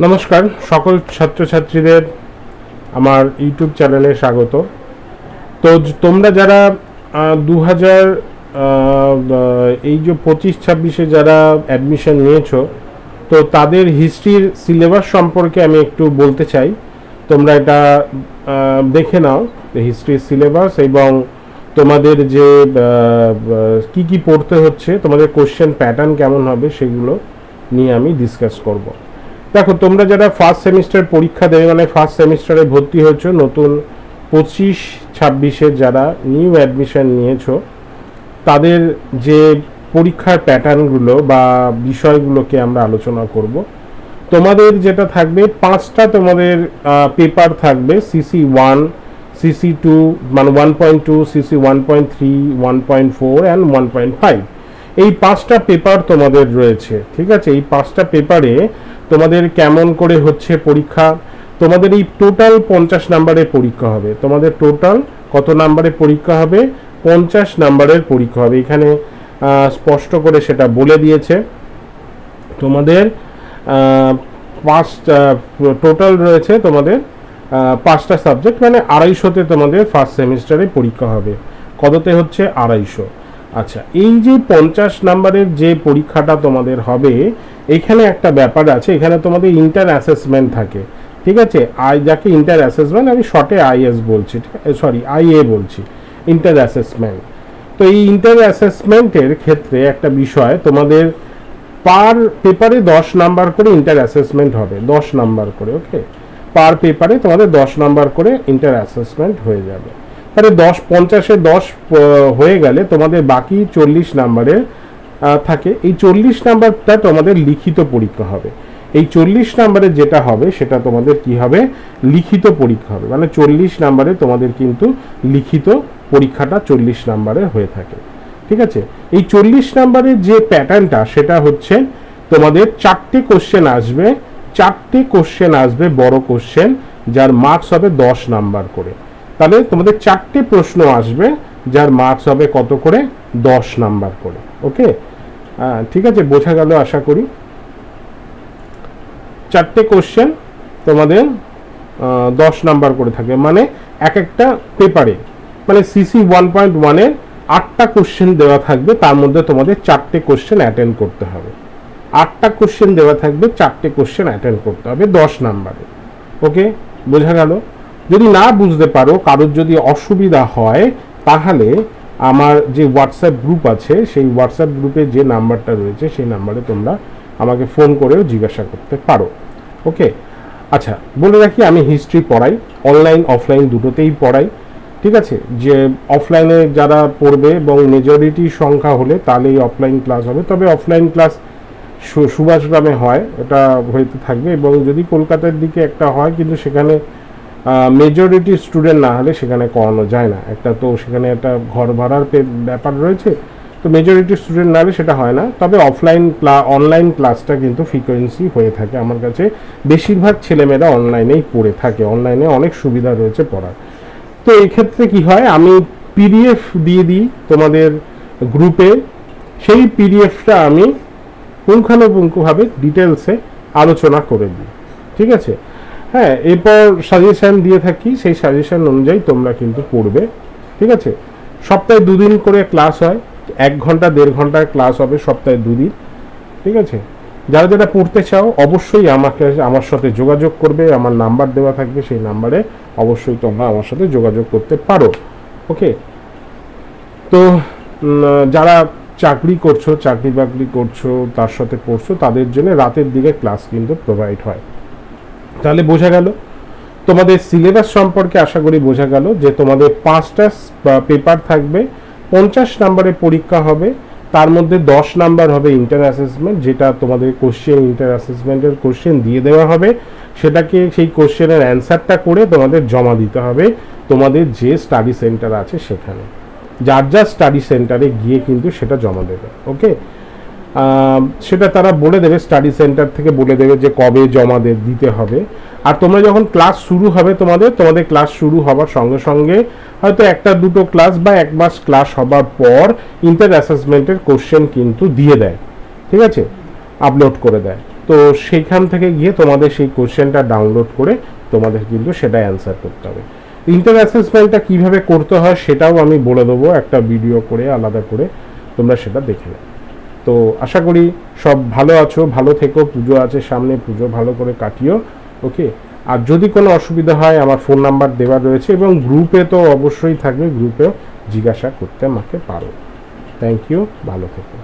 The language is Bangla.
নমস্কার সকল ছাত্রছাত্রীদের আমার ইউটিউব চ্যানেলে স্বাগত। তো তোমরা যারা 2000 এই যে 25-26-এ যারা অ্যাডমিশন নিয়েছো, তো তাদের হিস্ট্রির সিলেবাস সম্পর্কে আমি একটু বলতে চাই। তোমরা এটা দেখে নাও হিস্ট্রির সিলেবাস এবং তোমাদের যে কি কি পড়তে হচ্ছে, তোমাদের কোশ্চেন প্যাটার্ন কেমন হবে সেগুলো নিয়ে আমি ডিসকাস করব। দেখো, তোমরা যারা ফার্স্ট সেমিস্টার পরীক্ষা দেবে, মানে ফার্স্ট সেমিস্টারে ভর্তি হয়েছো, নতুন 25-26-এ যারা নিউ অ্যাডমিশন নিয়েছো, তাদের যে পরীক্ষার প্যাটার্নগুলো বা বিষয়গুলোকে আমরা আলোচনা করব। তোমাদের যেটা থাকবে 5টা তোমাদের পেপার থাকবে, সিসি 1, সিসি 2 মানে 1.2, সিসি 1.3, 1.4 অ্যান্ড 1.5। এই 5টা পেপার তোমাদের রয়েছে, ঠিক আছে। এই 5টা পেপারে তোমাদের কেমন করে হচ্ছে পরীক্ষা, তোমাদের এই টোটাল 50 নাম্বারের পরীক্ষা হবে। তোমাদের টোটাল কত নাম্বারের পরীক্ষা হবে? 50 নাম্বারের পরীক্ষা হবে। এখানে স্পষ্ট করে সেটা বলে দিয়েছে। তোমাদের 5টা টোটাল রয়েছে, তোমাদের 5টা সাবজেক্ট, মানে 250-তে তোমাদের ফার্স্ট সেমিস্টারে পরীক্ষা হবে। কততে হচ্ছে? 250। আচ্ছা, এই যে 50 নাম্বারের যে পরীক্ষাটা তোমাদের হবে, এখানে একটা ব্যাপার আছে। এখানে তোমাদের ইন্টার অ্যাসেসমেন্ট থাকে, ঠিক আছে। যাকে ইন্টার অ্যাসেসমেন্ট আমি শর্টে আইএস বলছি, সরি আইএ বলছি, ইন্টার অ্যাসেসমেন্ট। তো এই ইন্টার অ্যাসেসমেন্টের ক্ষেত্রে একটা বিষয়, তোমাদের পার পেপারে 10 নাম্বার করে ইন্টার অ্যাসেসমেন্ট হবে, 10 নাম্বার করে। ওকে, পার পেপারে তোমাদের 10 নাম্বার করে ইন্টার অ্যাসেসমেন্ট হয়ে যাবে। তাহলে 50-এ 10 হয়ে গেলে তোমাদের বাকি 40 নাম্বারের থাকে। এই 40 নাম্বারটা তোমাদের লিখিত পরীক্ষা হবে। এই 40 নাম্বারের যেটা হবে সেটা তোমাদের কি হবে? লিখিত পরীক্ষা হবে। মানে 40 নাম্বারে তোমাদের কিন্তু লিখিত পরীক্ষাটা 40 নাম্বারে হয়ে থাকে, ঠিক আছে। এই 40 নাম্বারের যে প্যাটার্নটা, সেটা হচ্ছে তোমাদের 4টে কোশ্চেন আসবে, 4টে কোশ্চেন আসবে বড় কোশ্চেন, যার মার্কস হবে 10 নাম্বার করে। তাহলে তোমাদের 4টে প্রশ্ন আসবে, যার মার্কস হবে কত করে? 10 নাম্বার করে। ওকে, ঠিক আছে, বোঝা গেল আশা করি। 4টে কোশ্চেন তোমাদের 10 নাম্বার করে থাকে, মানে এক একটা পেপারে, মানে সিসি 1.1-এর 8টা কোশ্চেন দেওয়া থাকবে, তার মধ্যে তোমাদের 4টে কোশ্চেন অ্যাটেন্ড করতে হবে। 8টা কোশ্চেন দেওয়া থাকবে, 4টে কোশ্চেন অ্যাটেন্ড করতে হবে 10 নাম্বারে। ওকে, বোঝা গেল? যদি না বুঝতে পারো, কারোর যদি অসুবিধা হয়, তাহলে আমার যে হোয়াটসঅ্যাপ গ্রুপ আছে, সেই হোয়াটসঅ্যাপ গ্রুপে যে নাম্বারটা রয়েছে, সেই নাম্বারে তোমরা আমাকে ফোন করেও জিজ্ঞাসা করতে পারো। ওকে, আচ্ছা, বলে রাখি আমি হিস্ট্রি পড়াই, অনলাইন অফলাইন দুটোতেই পড়াই, ঠিক আছে। যে অফলাইনে যারা পড়বে এবং মেজরিটি সংখ্যা হলে তাহলেই অফলাইন ক্লাস হবে। তবে অফলাইন ক্লাস সুভাষগ্রামে হয়, এটা হইতে থাকবে, এবং যদি কলকাতার দিকে একটা হয়, কিন্তু সেখানে মেজরিটি স্টুডেন্ট না হলে সেখানে করানো যায় না। একটা তো সেখানে একটা ঘর ভাড়ার ব্যাপার রয়েছে, তো মেজরিটি স্টুডেন্ট না হলে সেটা হয় না। তবে অনলাইন ক্লাসটা কিন্তু ফ্রিকোয়েন্সি হয়ে থাকে। আমার কাছে বেশিরভাগ ছেলেমেয়েরা অনলাইনেই পড়ে থাকে, অনলাইনে অনেক সুবিধা রয়েছে পড়ার। তো এই ক্ষেত্রে কি হয়, আমি পিডিএফ দিয়ে দিই তোমাদের গ্রুপে, সেই পিডিএফটা আমি পুঙ্খানুপুঙ্খভাবে ডিটেলসে আলোচনা করে দিই, ঠিক আছে। হ্যাঁ, এরপর সাজেশন দিয়ে থাকি, সেই সাজেশন অনুযায়ী তোমরা কিন্তু পড়বে, ঠিক আছে। সপ্তাহে 2 দিন করে ক্লাস হয়, 1 ঘন্টা 1.5 ঘন্টার ক্লাস হবে সপ্তাহে 2 দিন, ঠিক আছে। যারা যারা পড়তে চাও অবশ্যই আমার সাথে যোগাযোগ করবে, আমার নাম্বার দেওয়া থাকবে, সেই নাম্বারে অবশ্যই তোমরা আমার সাথে যোগাযোগ করতে পারো। ওকে, তো যারা চাকরি করছো, চাকরি বাকরি করছো, তার সাথে পড়ছো, তাদের জন্য রাতের দিকে ক্লাস কিন্তু প্রোভাইড হয়। তাহলে বোঝা গেল তোমাদের সিলেবাস সম্পর্কে, আশা করি বোঝা গেল যে তোমাদের 5টা পেপার থাকবে, 50 নাম্বারের পরীক্ষা হবে, তার মধ্যে 10 নাম্বার হবে ইন্টার অ্যাসেসমেন্ট, যেটা তোমাদের কোশ্চেন, ইন্টার অ্যাসেসমেন্টের কোশ্চেন দিয়ে দেওয়া হবে, সেটাকে সেই কোশ্চেনের অ্যান্সারটা করে তোমাদের জমা দিতে হবে তোমাদের যে স্টাডি সেন্টার আছে সেখানে। যার যার স্টাডি সেন্টারে গিয়ে কিন্তু সেটা জমা দেবে। ওকে, সেটা তারা বলে দেবে, স্টাডি সেন্টার থেকে বলে দেবে যে কবে জমা দিতে হবে। আর তোমরা যখন ক্লাস শুরু হবে, তোমাদের ক্লাস শুরু হবার সঙ্গে সঙ্গে হয়তো 1-2 ক্লাস বা 1 মাস ক্লাস হবার পর ইন্টার অ্যাসেসমেন্টের কোশ্চেন কিন্তু দিয়ে দেয়, ঠিক আছে, আপলোড করে দেয়। তো সেইখান থেকে গিয়ে তোমাদের সেই কোশ্চেনটা ডাউনলোড করে তোমাদের কিন্তু সেটা অ্যান্সার করতে হবে। ইন্টার অ্যাসেসমেন্টটা কীভাবে করতে হয় সেটাও আমি বলে দেবো একটা ভিডিও করে, আলাদা করে, তোমরা সেটা দেখে নেবে। তো আশা করি সব ভালো আছো, ভালো থেকো, পুজো আছে সামনে, পুজো ভালো করে কাটিও, ওকে। আর যদি কোনো অসুবিধা হয় আমার ফোন নাম্বার দেওয়া রয়েছে, এবং গ্রুপে তো অবশ্যই থাকবে, গ্রুপেও জিজ্ঞাসা করতে আমাকে পারো। থ্যাংক ইউ, ভালো থেকো।